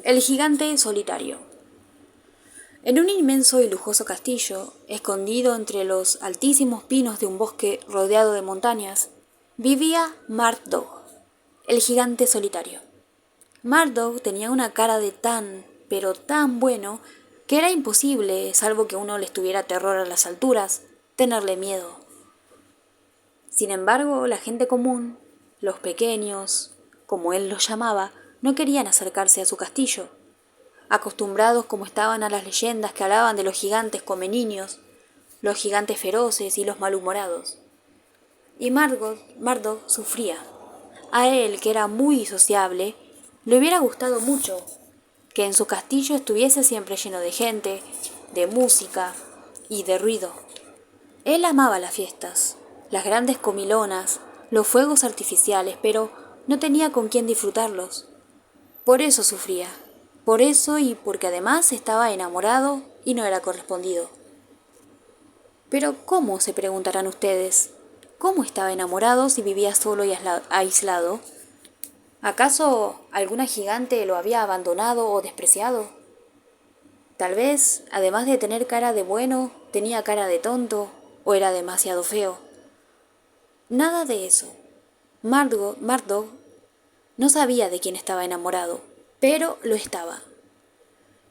El gigante solitario. En un inmenso y lujoso castillo, escondido entre los altísimos pinos de un bosque rodeado de montañas, vivía Marduk, el gigante solitario. Marduk tenía una cara de tan, pero tan bueno, que era imposible, salvo que uno le tuviera terror a las alturas, tenerle miedo. Sin embargo, la gente común, los pequeños, como él los llamaba, no querían acercarse a su castillo. Acostumbrados como estaban a las leyendas que hablaban de los gigantes come niños, los gigantes feroces y los malhumorados. Y Marduk sufría. A él, que era muy sociable, le hubiera gustado mucho que en su castillo estuviese siempre lleno de gente, de música y de ruido. Él amaba las fiestas, las grandes comilonas, los fuegos artificiales, pero no tenía con quién disfrutarlos. Por eso sufría. Por eso y porque además estaba enamorado y no era correspondido. Pero ¿cómo? Se preguntarán ustedes. ¿Cómo estaba enamorado si vivía solo y aislado? ¿Acaso alguna gigante lo había abandonado o despreciado? Tal vez, además de tener cara de bueno, tenía cara de tonto o era demasiado feo. Nada de eso. Marduk no sabía de quién estaba enamorado, pero lo estaba.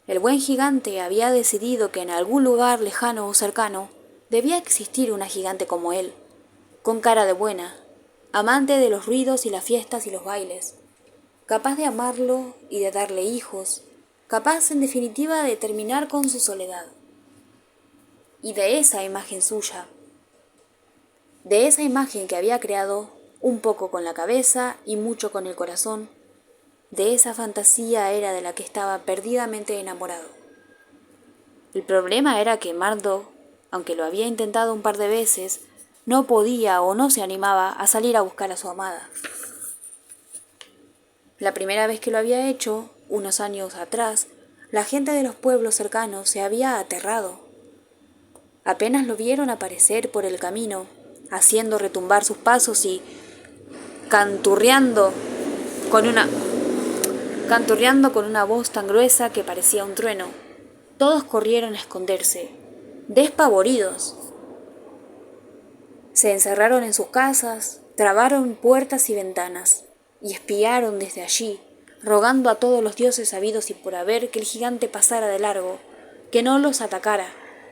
El buen gigante había decidido que en algún lugar lejano o cercano debía existir una gigante como él, con cara de buena, amante de los ruidos y las fiestas y los bailes, capaz de amarlo y de darle hijos, capaz en definitiva de terminar con su soledad. Y de esa imagen suya, de esa imagen que había creado, un poco con la cabeza y mucho con el corazón, de esa fantasía era de la que estaba perdidamente enamorado. El problema era que Marduk, aunque lo había intentado un par de veces, no podía o no se animaba a salir a buscar a su amada. La primera vez que lo había hecho, unos años atrás, la gente de los pueblos cercanos se había aterrado. Apenas lo vieron aparecer por el camino, haciendo retumbar sus pasos y canturreando con una voz tan gruesa que parecía un trueno. Todos corrieron a esconderse, despavoridos. Se encerraron en sus casas, trabaron puertas y ventanas, y espiaron desde allí, rogando a todos los dioses habidos y por haber que el gigante pasara de largo, que no los atacara,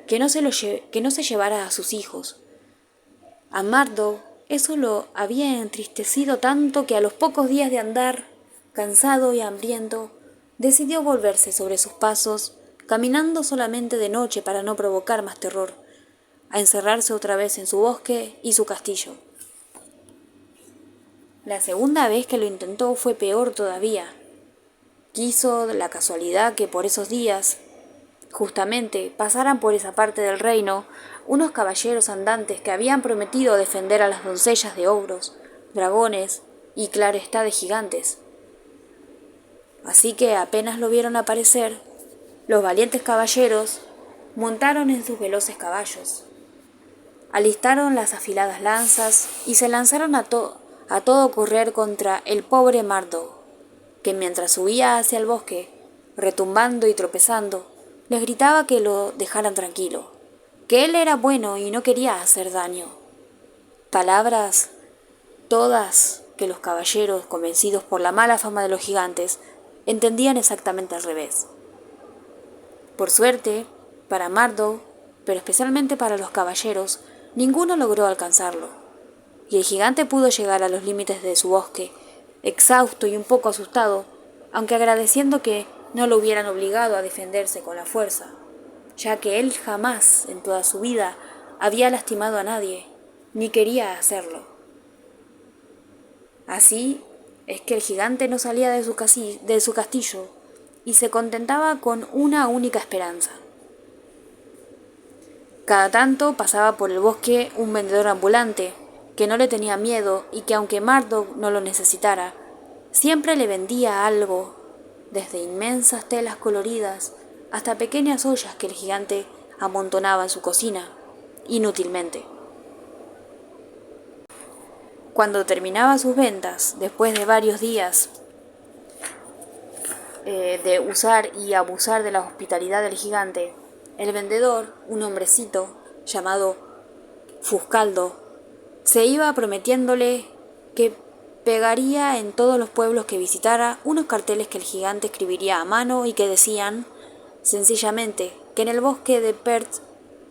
que no se llevara a sus hijos. A Marduk eso lo había entristecido tanto que a los pocos días de andar, cansado y hambriento, decidió volverse sobre sus pasos, caminando solamente de noche para no provocar más terror, a encerrarse otra vez en su bosque y su castillo. La segunda vez que lo intentó fue peor todavía. Quiso la casualidad que por esos días, justamente, pasaran por esa parte del reino unos caballeros andantes que habían prometido defender a las doncellas de ogros, dragones y claro está de gigantes. Así que apenas lo vieron aparecer, los valientes caballeros montaron en sus veloces caballos, alistaron las afiladas lanzas y se lanzaron a todo correr contra el pobre Marduk, que mientras subía hacia el bosque, retumbando y tropezando, les gritaba que lo dejaran tranquilo, que él era bueno y no quería hacer daño. Palabras todas que los caballeros, convencidos por la mala fama de los gigantes, entendían exactamente al revés. Por suerte, para Marduk, pero especialmente para los caballeros, ninguno logró alcanzarlo, y el gigante pudo llegar a los límites de su bosque, exhausto y un poco asustado, aunque agradeciendo que no lo hubieran obligado a defenderse con la fuerza, ya que él jamás en toda su vida había lastimado a nadie, ni quería hacerlo. Así es que el gigante no salía de su castillo y se contentaba con una única esperanza. Cada tanto pasaba por el bosque un vendedor ambulante, que no le tenía miedo y que aunque Marduk no lo necesitara, siempre le vendía algo, desde inmensas telas coloridas hasta pequeñas ollas que el gigante amontonaba en su cocina, inútilmente. Cuando terminaba sus ventas, después de varios días de usar y abusar de la hospitalidad del gigante, el vendedor, un hombrecito llamado Fuscaldo, se iba prometiéndole que pegaría en todos los pueblos que visitara unos carteles que el gigante escribiría a mano y que decían, sencillamente, que en el bosque de Perth,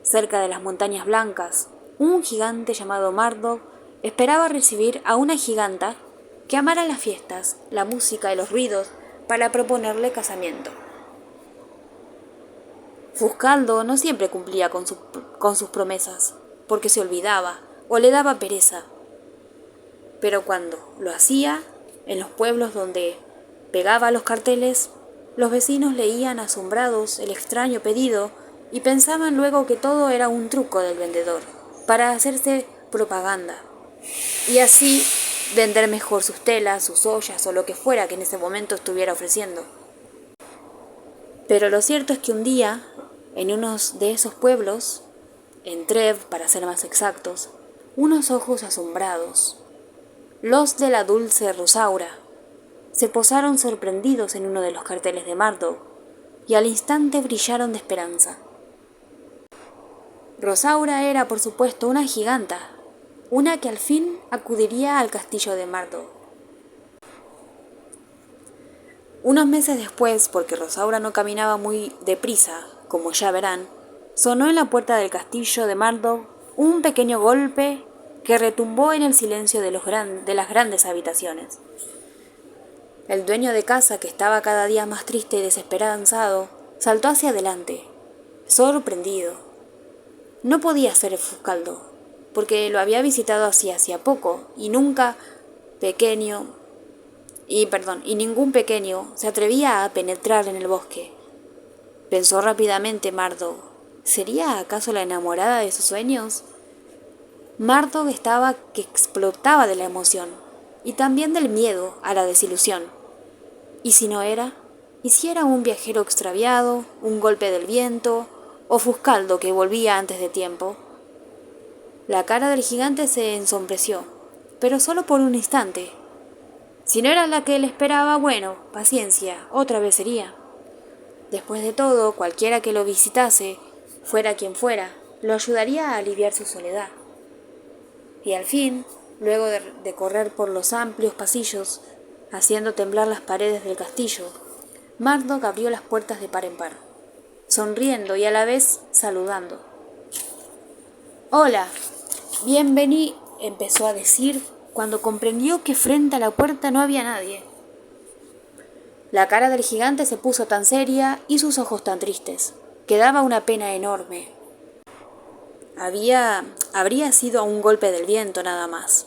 cerca de las Montañas Blancas, un gigante llamado Marduk esperaba recibir a una giganta que amara las fiestas, la música y los ruidos para proponerle casamiento. Fuscaldo no siempre cumplía con sus promesas, porque se olvidaba o le daba pereza. Pero cuando lo hacía, en los pueblos donde pegaba los carteles, los vecinos leían asombrados el extraño pedido y pensaban luego que todo era un truco del vendedor para hacerse propaganda y así vender mejor sus telas, sus ollas o lo que fuera que en ese momento estuviera ofreciendo. Pero lo cierto es que un día, en uno de esos pueblos, en Trev para ser más exactos, unos ojos asombrados, los de la dulce Rosaura, se posaron sorprendidos en uno de los carteles de Marduk y al instante brillaron de esperanza. Rosaura era, por supuesto, una giganta, una que al fin acudiría al castillo de Marduk. Unos meses después, porque Rosaura no caminaba muy deprisa, como ya verán, sonó en la puerta del castillo de Marduk un pequeño golpe que retumbó en el silencio de las grandes habitaciones. El dueño de casa, que estaba cada día más triste y desesperanzado, saltó hacia adelante, sorprendido. No podía ser Fuscaldo, porque lo había visitado hacía poco y ningún pequeño se atrevía a penetrar en el bosque. Pensó rápidamente Marduk, ¿sería acaso la enamorada de sus sueños? Marduk estaba que explotaba de la emoción y también del miedo a la desilusión. ¿Y si no era? ¿Y si era un viajero extraviado, un golpe del viento, o Fuscaldo que volvía antes de tiempo? La cara del gigante se ensombreció, pero solo por un instante. Si no era la que él esperaba, bueno, paciencia, otra vez sería. Después de todo, cualquiera que lo visitase, fuera quien fuera, lo ayudaría a aliviar su soledad. Y al fin, luego de correr por los amplios pasillos, haciendo temblar las paredes del castillo, Marduk abrió las puertas de par en par, sonriendo y a la vez saludando. «Hola, bienvení», empezó a decir cuando comprendió que frente a la puerta no había nadie. La cara del gigante se puso tan seria y sus ojos tan tristes, que daba una pena enorme. Habría sido un golpe del viento nada más.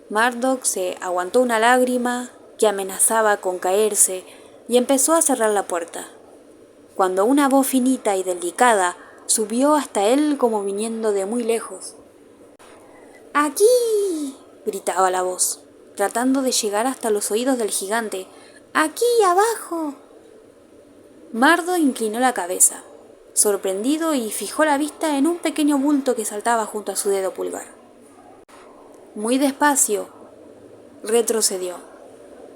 Marduk se aguantó una lágrima que amenazaba con caerse y empezó a cerrar la puerta, cuando una voz finita y delicada subió hasta él como viniendo de muy lejos. «¡Aquí!», gritaba la voz, tratando de llegar hasta los oídos del gigante. «¡Aquí abajo!». Marduk inclinó la cabeza, sorprendido, y fijó la vista en un pequeño bulto que saltaba junto a su dedo pulgar. Muy despacio, retrocedió.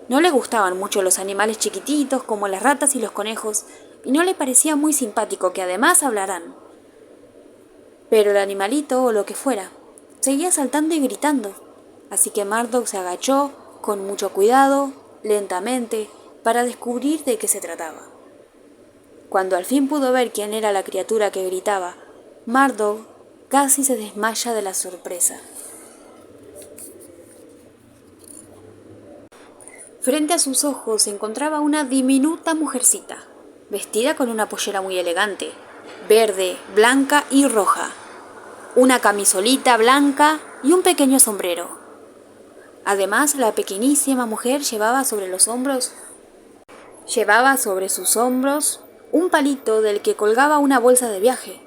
No le gustaban mucho los animales chiquititos como las ratas y los conejos, y no le parecía muy simpático que además hablaran. Pero el animalito, o lo que fuera, seguía saltando y gritando, así que Marduk se agachó con mucho cuidado, lentamente, para descubrir de qué se trataba. Cuando al fin pudo ver quién era la criatura que gritaba, Marduk casi se desmaya de la sorpresa. Frente a sus ojos se encontraba una diminuta mujercita, vestida con una pollera muy elegante, verde, blanca y roja, una camisolita blanca y un pequeño sombrero. Además, la pequeñísima mujer llevaba sobre sus hombros un palito del que colgaba una bolsa de viaje.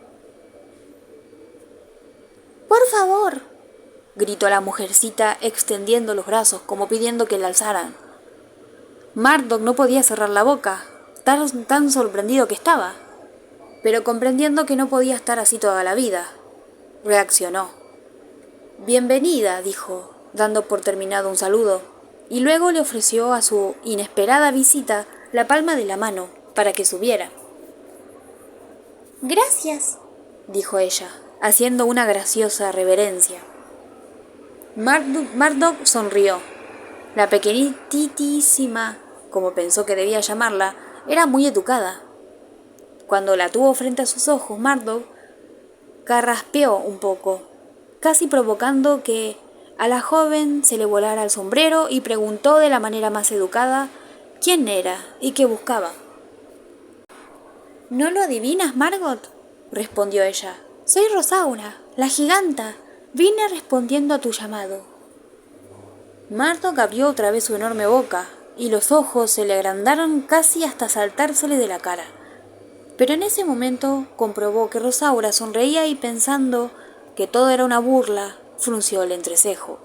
«¡Por favor!», gritó la mujercita extendiendo los brazos como pidiendo que la alzaran. Marduk no podía cerrar la boca, tan sorprendido que estaba, pero comprendiendo que no podía estar así toda la vida, reaccionó. «Bienvenida», dijo, dando por terminado un saludo, y luego le ofreció a su inesperada visita la palma de la mano para que subiera. «Gracias», dijo ella, haciendo una graciosa reverencia. Murdoch sonrió. La pequeñitísima, como pensó que debía llamarla, era muy educada. Cuando la tuvo frente a sus ojos, Murdoch carraspeó un poco, casi provocando que a la joven se le volara el sombrero, y preguntó de la manera más educada quién era y qué buscaba. «¿No lo adivinas, Margot?», respondió ella. «Soy Rosaura, la giganta. Vine respondiendo a tu llamado». Murdoch abrió otra vez su enorme boca, y los ojos se le agrandaron casi hasta saltársele de la cara. Pero en ese momento comprobó que Rosaura sonreía, y pensando que todo era una burla, frunció el entrecejo.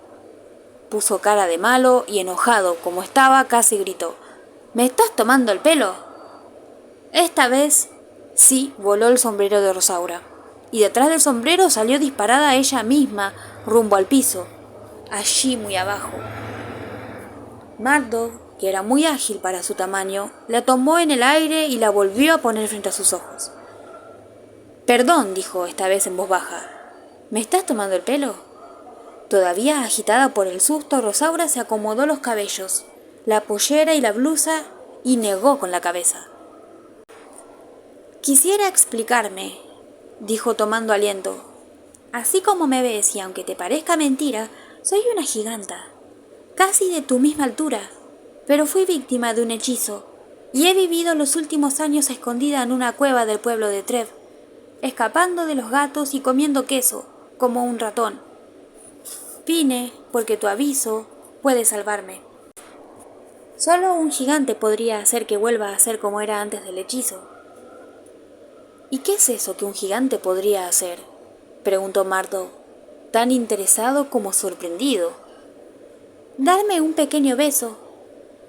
Puso cara de malo y, enojado como estaba, casi gritó: «¿Me estás tomando el pelo?». Esta vez sí voló el sombrero de Rosaura, y detrás del sombrero salió disparada ella misma rumbo al piso, allí muy abajo. Murdoch, que era muy ágil para su tamaño, la tomó en el aire y la volvió a poner frente a sus ojos. «Perdón», dijo esta vez en voz baja, «¿me estás tomando el pelo?». Todavía agitada por el susto, Rosaura se acomodó los cabellos, la pollera y la blusa, y negó con la cabeza. «Quisiera explicarme», dijo tomando aliento. «Así como me ves, y aunque te parezca mentira, soy una giganta, casi de tu misma altura, pero fui víctima de un hechizo, y he vivido los últimos años escondida en una cueva del pueblo de Trev, escapando de los gatos y comiendo queso, como un ratón. Vine porque tu aviso puede salvarme. Solo un gigante podría hacer que vuelva a ser como era antes del hechizo». «¿Y qué es eso que un gigante podría hacer?», preguntó Murdoch, tan interesado como sorprendido. «Darme un pequeño beso»,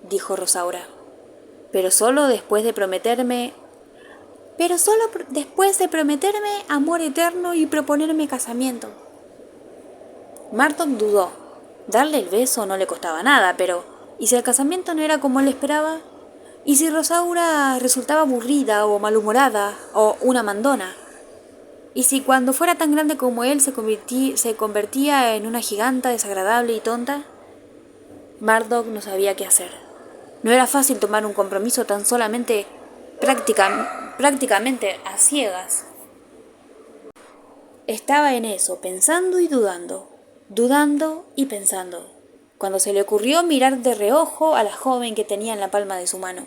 dijo Rosaura, «pero solo después de prometerme amor eterno y proponerme casamiento». Murdoch dudó. Darle el beso no le costaba nada, pero ¿y si el casamiento no era como él esperaba? ¿Y si Rosaura resultaba aburrida o malhumorada o una mandona? ¿Y si cuando fuera tan grande como él se convertía en una giganta desagradable y tonta? Murdoch no sabía qué hacer. No era fácil tomar un compromiso tan solamente prácticamente a ciegas. Estaba en eso, pensando y dudando y pensando, cuando se le ocurrió mirar de reojo a la joven que tenía en la palma de su mano.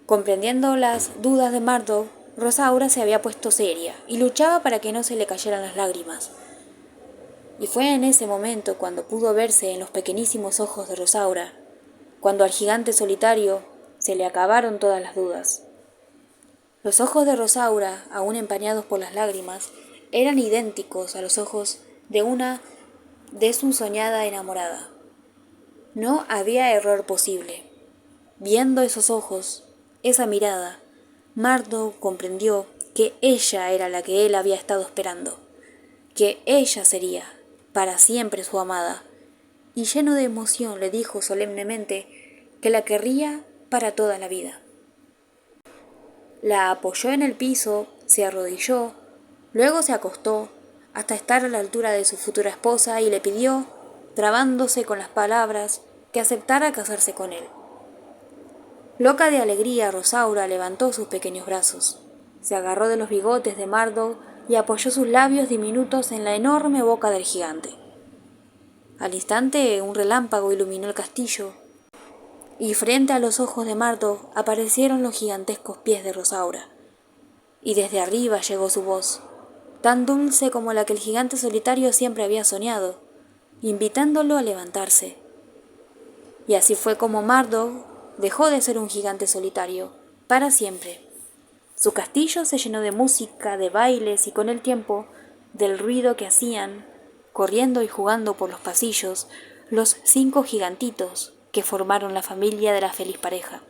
Comprendiendo las dudas de Murdoch, Rosaura se había puesto seria y luchaba para que no se le cayeran las lágrimas. Y fue en ese momento cuando pudo verse en los pequeñísimos ojos de Rosaura, cuando al gigante solitario se le acabaron todas las dudas. Los ojos de Rosaura, aún empañados por las lágrimas, eran idénticos a los ojos de su soñada enamorada. No había error posible. Viendo esos ojos, esa mirada, Murdoch comprendió que ella era la que él había estado esperando, que ella sería para siempre su amada, y lleno de emoción le dijo solemnemente que la querría para toda la vida. La apoyó en el piso, se arrodilló, luego se acostó hasta estar a la altura de su futura esposa, y le pidió, trabándose con las palabras, que aceptara casarse con él. Loca de alegría, Rosaura levantó sus pequeños brazos, se agarró de los bigotes de Murdoch y apoyó sus labios diminutos en la enorme boca del gigante. Al instante un relámpago iluminó el castillo, y frente a los ojos de Murdoch aparecieron los gigantescos pies de Rosaura, y desde arriba llegó su voz, tan dulce como la que el gigante solitario siempre había soñado, invitándolo a levantarse. Y así fue como Murdoch dejó de ser un gigante solitario, para siempre. Su castillo se llenó de música, de bailes y con el tiempo, del ruido que hacían, corriendo y jugando por los pasillos, los 5 gigantitos que formaron la familia de la feliz pareja.